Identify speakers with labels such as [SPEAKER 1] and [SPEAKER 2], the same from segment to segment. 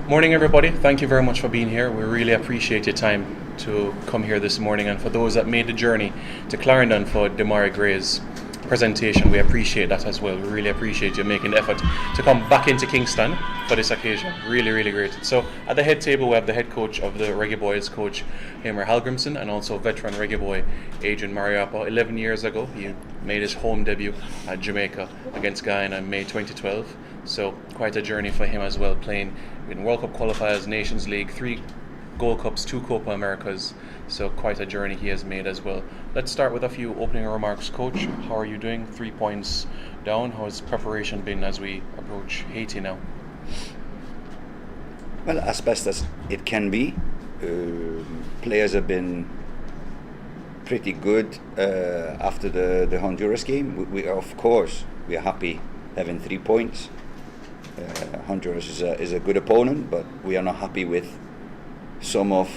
[SPEAKER 1] Morning, everybody. Thank you very much for being here. We really appreciate your time to come here this morning. And for those that made the journey to Clarendon for Damari Gray's presentation, we appreciate that as well. We really appreciate you making the effort to come back into Kingston for this occasion. Really, really great. So at the head table, we have the head coach of the Reggae Boyz, Coach Heimir Hallgrimsson, and also veteran Reggae boy Adrian Mariappa. 11 years ago, he made his home debut at Jamaica against Guyana in May 2012. So quite a journey for him as well, playing in World Cup qualifiers, Nations League, 3 Gold Cups, 2 Copa Americas. So quite a journey he has made as well. Let's start with a few opening remarks. Coach, how are you doing? 3 points down. How has preparation been as we approach Haiti now?
[SPEAKER 2] Well, as best as it can be. Players have been pretty good after the Honduras game. We are, of course, we are happy having 3 points. Honduras is a good opponent, but we are not happy with some of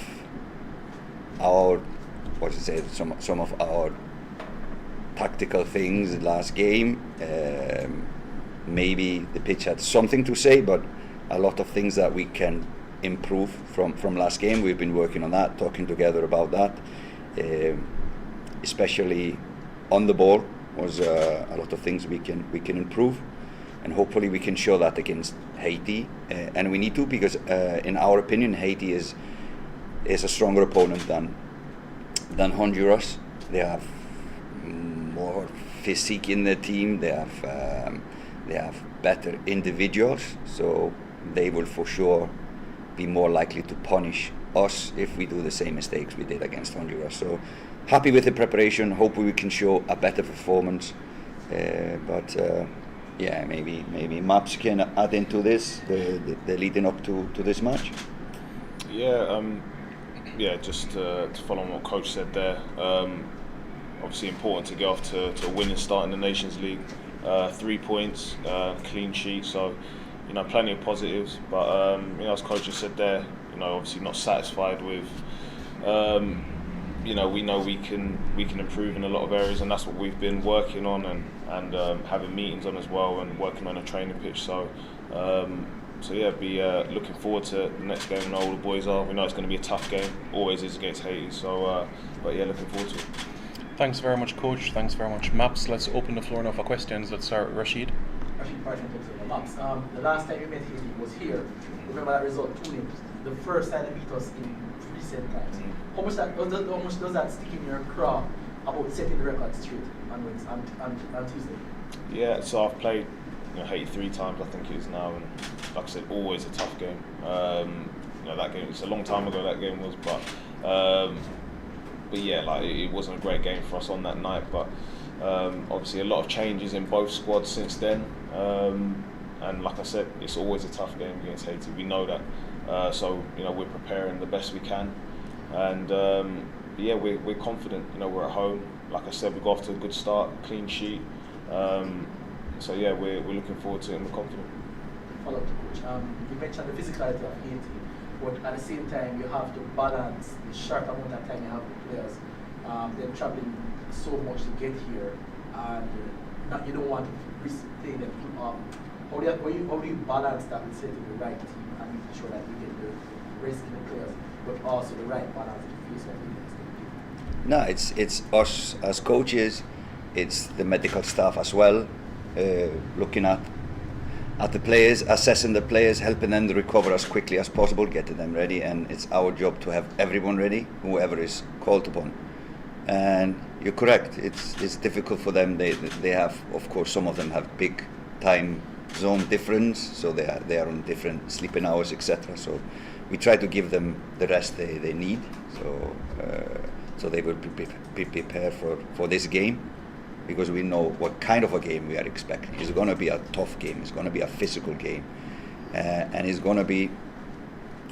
[SPEAKER 2] our some of our tactical things last game. Maybe the pitch had something to say, but a lot of things that we can improve from last game. We've been working on that, talking together about that, especially on the ball was a lot of things we can improve. And hopefully we can show that against Haiti, and we need to, because in our opinion Haiti is a stronger opponent than Honduras. They have more physique in the team. They have better individuals, so they will for sure be more likely to punish us if we do the same mistakes we did against Honduras. So happy with the preparation. Hopefully we can show a better performance, but. Yeah, maybe Maps can add into this, the leading up to this match.
[SPEAKER 3] Just to follow on what Coach said there. Obviously important to get off to a winning start in the Nations League. 3 points, clean sheet, so plenty of positives. But as Coach just said there, obviously not satisfied with. We know we can improve in a lot of areas, and that's what we've been working on and having meetings on as well, and working on a training pitch. Be looking forward to the next game. We know all the boys are. We know it's going to be a tough game. Always is against Haiti. Looking forward to it.
[SPEAKER 1] Thanks very much, Coach. Thanks very much, Maps. Let's open the floor now for questions. Let's start with Rashid.
[SPEAKER 4] Maps, the last time you met Haiti was here. Remember that result, 2-0. The first time they beat us in recent times. How much does that stick in your craw about setting the record straight on Tuesday?
[SPEAKER 3] Yeah, so I've played Haiti 3 times, I think it is now, and like I said, always a tough game. That game, it's a long time ago that game was, but yeah, it wasn't a great game for us on that night. But obviously a lot of changes in both squads since then, and like I said, it's always a tough game against Haiti. We know that, we're preparing the best we can, and we're confident. We're at home. Like I said, we got off to a good start, clean sheet. We're looking forward to it, and we're confident.
[SPEAKER 4] Follow up to Coach. You mentioned the physicality of Haiti, but at the same time you have to balance the short amount of time you have with players. They're traveling so much to get here, and you don't want to risk playing them. How do you balance that with setting the right team and making sure that you get the rest in the players, but also the right balance to face what you need?
[SPEAKER 2] No, it's us as coaches, it's the medical staff as well, looking at the players, assessing the players, helping them to recover as quickly as possible, getting them ready, and it's our job to have everyone ready, whoever is called upon. And you're correct, it's difficult for them. They have, of course, some of them have big time zone difference, so they are on different sleeping hours, etc. So we try to give them the rest they need, so they will be prepared for this game, because we know what kind of a game we are expecting. It's going to be a tough game. It's going to be a physical game, and it's going to be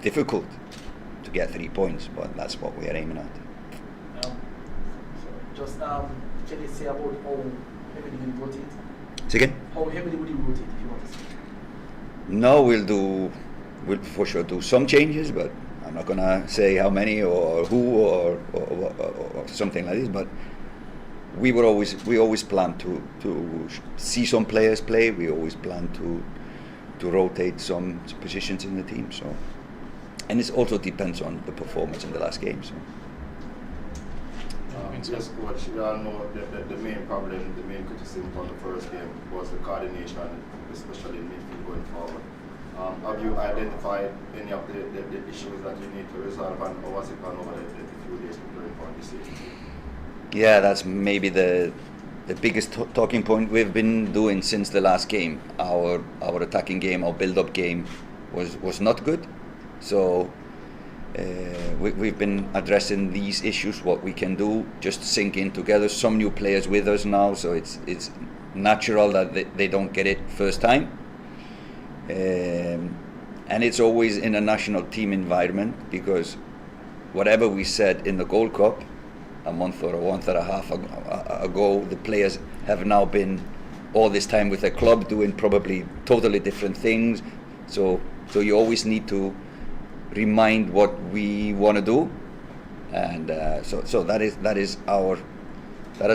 [SPEAKER 2] difficult to get 3 points, but that's what we are aiming at.
[SPEAKER 4] Can you say about how heavily you rotate?
[SPEAKER 2] Say again?
[SPEAKER 4] How heavily would you rotate if you want to say?
[SPEAKER 2] No, we'll for sure do some changes, but I'm not gonna say how many or who or something like this. But we always plan to see some players play. We always plan to rotate some positions in the team. So, and it also depends on the performance in the last game. So.
[SPEAKER 5] Yes, coach. We all know that the main problem, the main criticism from the first game was the coordination, especially in midfield going forward. Have you identified any of the issues that you need to resolve, and or was it gone over the few days preparing for this season?
[SPEAKER 2] Yeah, that's maybe the biggest talking point we've been doing since the last game. Our attacking game, our build-up game was not good. So we've been addressing these issues, what we can do, just sink in together. Some new players with us now, so it's natural that they don't get it first time. And it's always in a national team environment, because whatever we said in the Gold Cup a month or a month and a half ago, the players have now been all this time with their club doing probably totally different things. So you always need to remind what we want to do, and so that has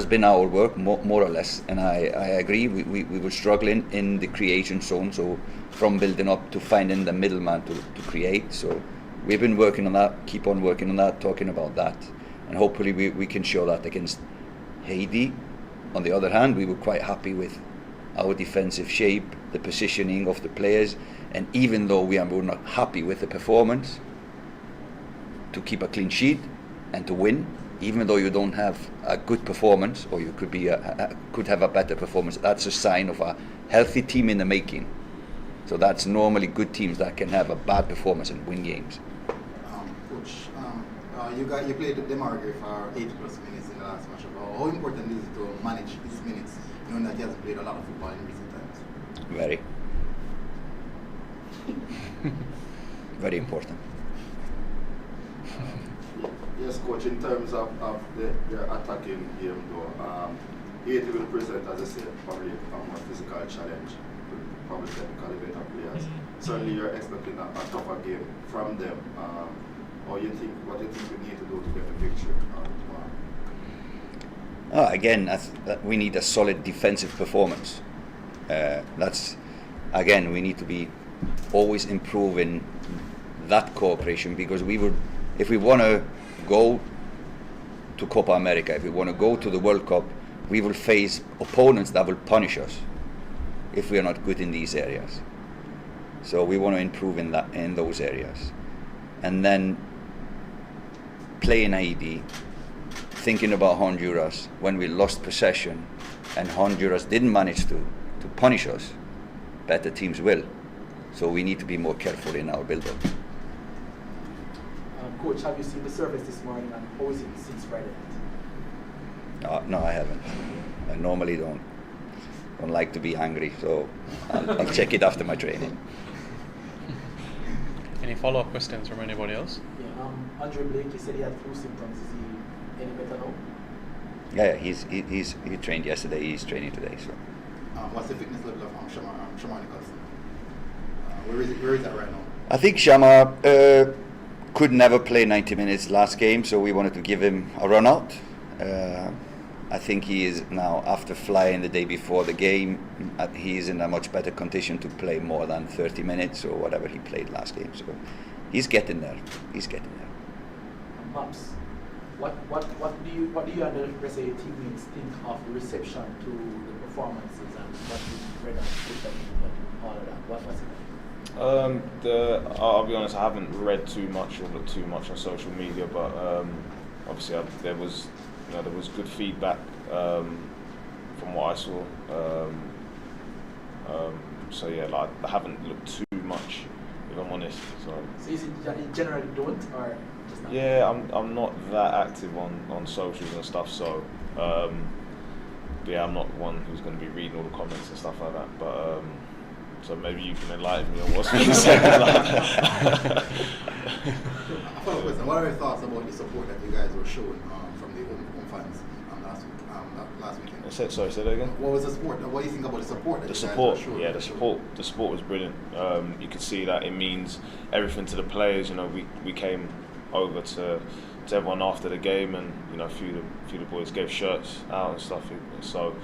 [SPEAKER 2] been our work more or less. And I agree, we were struggling in the creation zone, so from building up to finding the middleman to create. So we've been working on that, keep on working on that, talking about that, and hopefully we can show that against Haiti. On the other hand, we were quite happy with our defensive shape, the positioning of the players, and even though we were not happy with the performance, to keep a clean sheet and to win, even though you don't have a good performance, or you could have a better performance, that's a sign of a healthy team in the making. So that's normally good teams that can have a bad performance and win games.
[SPEAKER 6] Coach, you played the Demargue for 80+ minutes in the last match. How important is it to manage these minutes, knowing that he hasn't played a lot of football in recent times?
[SPEAKER 2] Very. Very important.
[SPEAKER 5] Yes, coach. In terms of your attacking game, though, Haiti will present, as I said, probably a more physical challenge, probably technically better players. Certainly, you're expecting a tougher game from them. What do you think we need to do to get the picture?
[SPEAKER 2] Again, we need a solid defensive performance. We need to be always improving that cooperation, because if we want to go to Copa America, if we want to go to the World Cup, we will face opponents that will punish us if we are not good in these areas. So we want to improve in those areas, and then playing Haiti, thinking about Honduras when we lost possession and Honduras didn't manage to punish us. Better teams will. So we need to be more careful in our build-up.
[SPEAKER 4] Coach, have you seen the service this morning, and how is it since Friday night?
[SPEAKER 2] No, I haven't. I normally don't like to be angry, so I'll check it after my training.
[SPEAKER 1] Any follow-up questions from anybody else?
[SPEAKER 4] Yeah, Andre Blake, he said he had flu symptoms. Is he any better now?
[SPEAKER 2] Yeah, he trained yesterday. He's training today. So.
[SPEAKER 6] What's the fitness level of Shamar Nicholson? Where is that right now?
[SPEAKER 2] I think Shamar could never play 90 minutes last game, so we wanted to give him a run out. I think he is now, after flying the day before the game, he is in a much better condition to play more than 30 minutes or whatever he played last game. So he's getting there.
[SPEAKER 4] Maps. What do you and the rest of your teammates think of the reception to the performances and what you read on social media and all of that? What's it like?
[SPEAKER 3] I'll be honest, I haven't read too much or looked too much on social media, but obviously there was good feedback from what I saw. So yeah, like I haven't looked too much, if I'm honest.
[SPEAKER 4] So is it that you generally don't, or just not?
[SPEAKER 3] Yeah, I'm not that active on socials and stuff, so yeah, I'm not one who's going to be reading all the comments and stuff like that. But so maybe you can enlighten me on what's being said.
[SPEAKER 6] A follow-up question. What are your thoughts about the support that you guys were showing from the home fans last weekend?
[SPEAKER 3] Sorry, say that again.
[SPEAKER 6] What was the support? What do you think about the support that
[SPEAKER 3] The
[SPEAKER 6] you
[SPEAKER 3] support,
[SPEAKER 6] guys were showing?
[SPEAKER 3] yeah, the support was brilliant. You could see that it means everything to the players. You know, we came over to everyone after the game, and you know, a few of the boys gave shirts out and stuff. So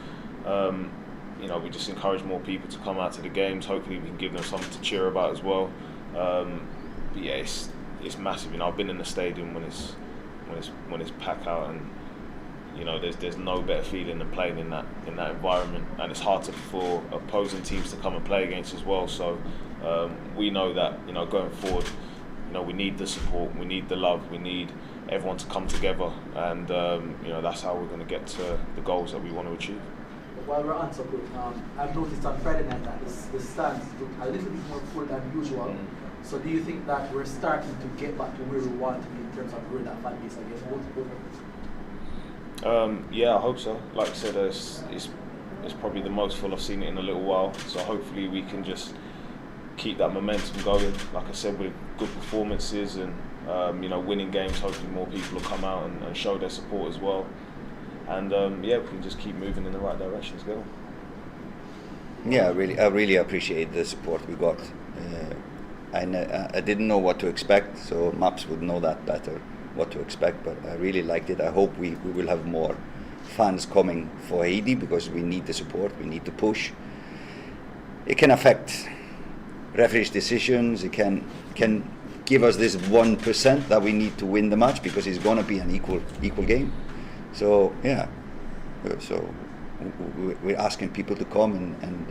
[SPEAKER 3] we just encourage more people to come out to the games. Hopefully we can give them something to cheer about as well. But yeah, it's massive. I've been in the stadium when it's packed out, and there's no better feeling than playing in that environment, and it's hard for opposing teams to come and play against as well. So we know that going forward, we need the support, we need the love, we need everyone to come together, and that's how we're going to get to the goals that we want to achieve.
[SPEAKER 4] While we're on topic, I've noticed on Friday night that the stands look a little bit more full than usual. So do you think that we're starting to get back to where we want to be in terms of growing that fan base again?
[SPEAKER 3] Yeah, I hope so. Like I said, it's probably the most full I've seen it in a little while. So hopefully we can just keep that momentum going. Like I said, with good performances and winning games, hopefully more people will come out and show their support as well. And we can just keep moving in the right direction as well.
[SPEAKER 2] Yeah, I really appreciate the support we got. I didn't know what to expect, so Maps would know that better, what to expect, but I really liked it. I hope we will have more fans coming for Haiti, because we need the support, we need to push. It can affect referees' decisions, it can give us this 1% that we need to win the match, because it's going to be an equal game. So yeah, we're asking people to come, and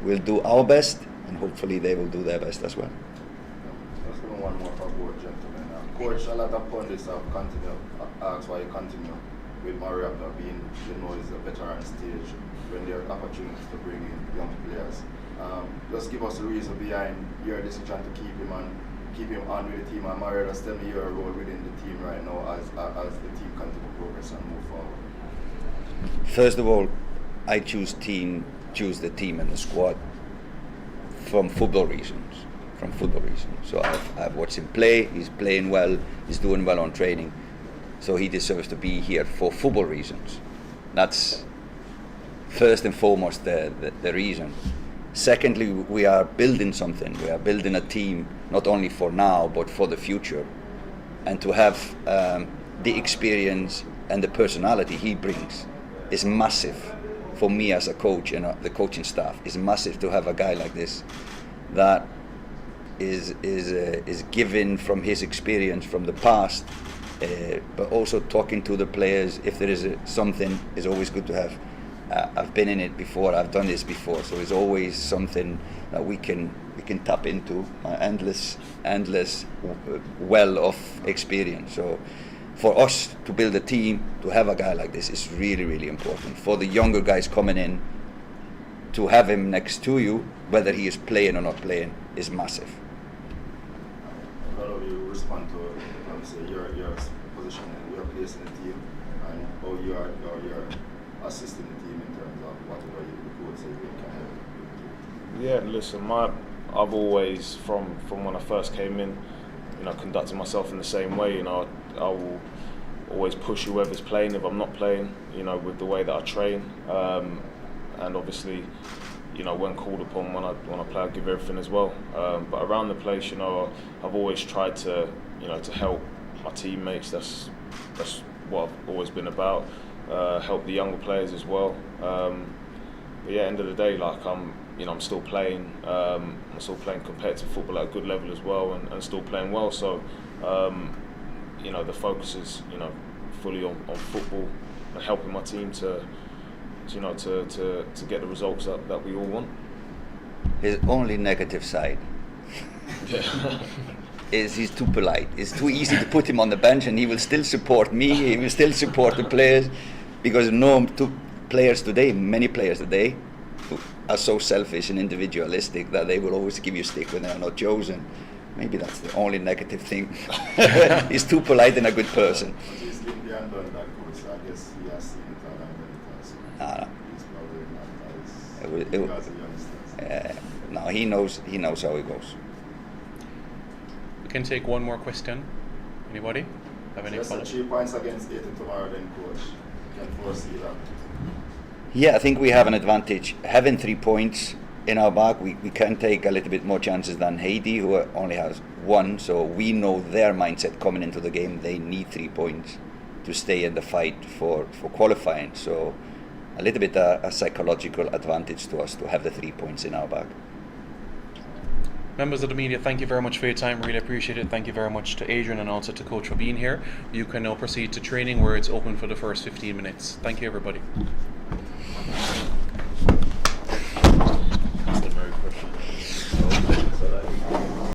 [SPEAKER 2] we'll do our best, and hopefully they will do their best as well.
[SPEAKER 5] Let's go one more for both gentlemen. Coach, a lot of pundits have asked why you continue with Mariappa being, is a veteran stage when there are opportunities to bring in young players. Just give us the reason behind your decision to keep him on with the team, and Mario, just tell me your role within the team right now as the team continues to progress and move forward.
[SPEAKER 2] First of all, I choose the team and the squad from football reasons. So I've watched him play, he's playing well, he's doing well on training, so he deserves to be here for football reasons. That's first and foremost the reason. Secondly, we are building something. We are building a team not only for now but for the future, and to have the experience and the personality he brings is massive for me as a coach, and the coaching staff. It's massive to have a guy like this that is given from his experience from the past, but also talking to the players. If there is something, it's always good to have. I've been in it before, I've done this before, so it's always something that we can tap into, endless well of experience. So for us to build a team, to have a guy like this is really, really important. For the younger guys coming in, to have him next to you, whether he is playing or not playing, is massive.
[SPEAKER 5] How do you respond to your position and your place in the team, and how you are assisting the team in terms of whatever you would say you can help?
[SPEAKER 3] Yeah, listen, I've always, from when I first came in, conducted myself in the same way. I will always push whoever's playing if I'm not playing, with the way that I train, and obviously, when called upon, when I play, I give everything as well. But around the place, I've always tried to help my teammates. That's what I've always been about. Help the younger players as well. But yeah, end of the day, I'm still playing. I'm still playing competitive football at a good level as well, and still playing well. So, the focus is, fully on football and helping my team to get the results that we all want.
[SPEAKER 2] His only negative side is he's too polite. It's too easy to put him on the bench, and he will still support me. He will still support the players, because many players today are so selfish and individualistic that they will always give you stick when they are not chosen. Maybe that's the only negative thing. He's too polite and a good person.
[SPEAKER 5] He's been beyond that, coach. I guess he has seen it and he's probably not as
[SPEAKER 2] no, he knows how it goes.
[SPEAKER 1] We can take one more question. Anybody have any
[SPEAKER 5] follow-up? 3 points against Haiti tomorrow, then, coach. Can foresee that?
[SPEAKER 2] Yeah, I think we have an advantage. Having 3 points in our bag, we can take a little bit more chances than Haiti, who only has 1. So we know their mindset coming into the game. They need 3 points to stay in the fight for qualifying. So a little bit a psychological advantage to us to have the 3 points in our bag.
[SPEAKER 1] Members of the media, thank you very much for your time. Really appreciate it. Thank you very much to Adrian and also to Coach for being here. You can now proceed to training where it's open for the first 15 minutes. Thank you, everybody.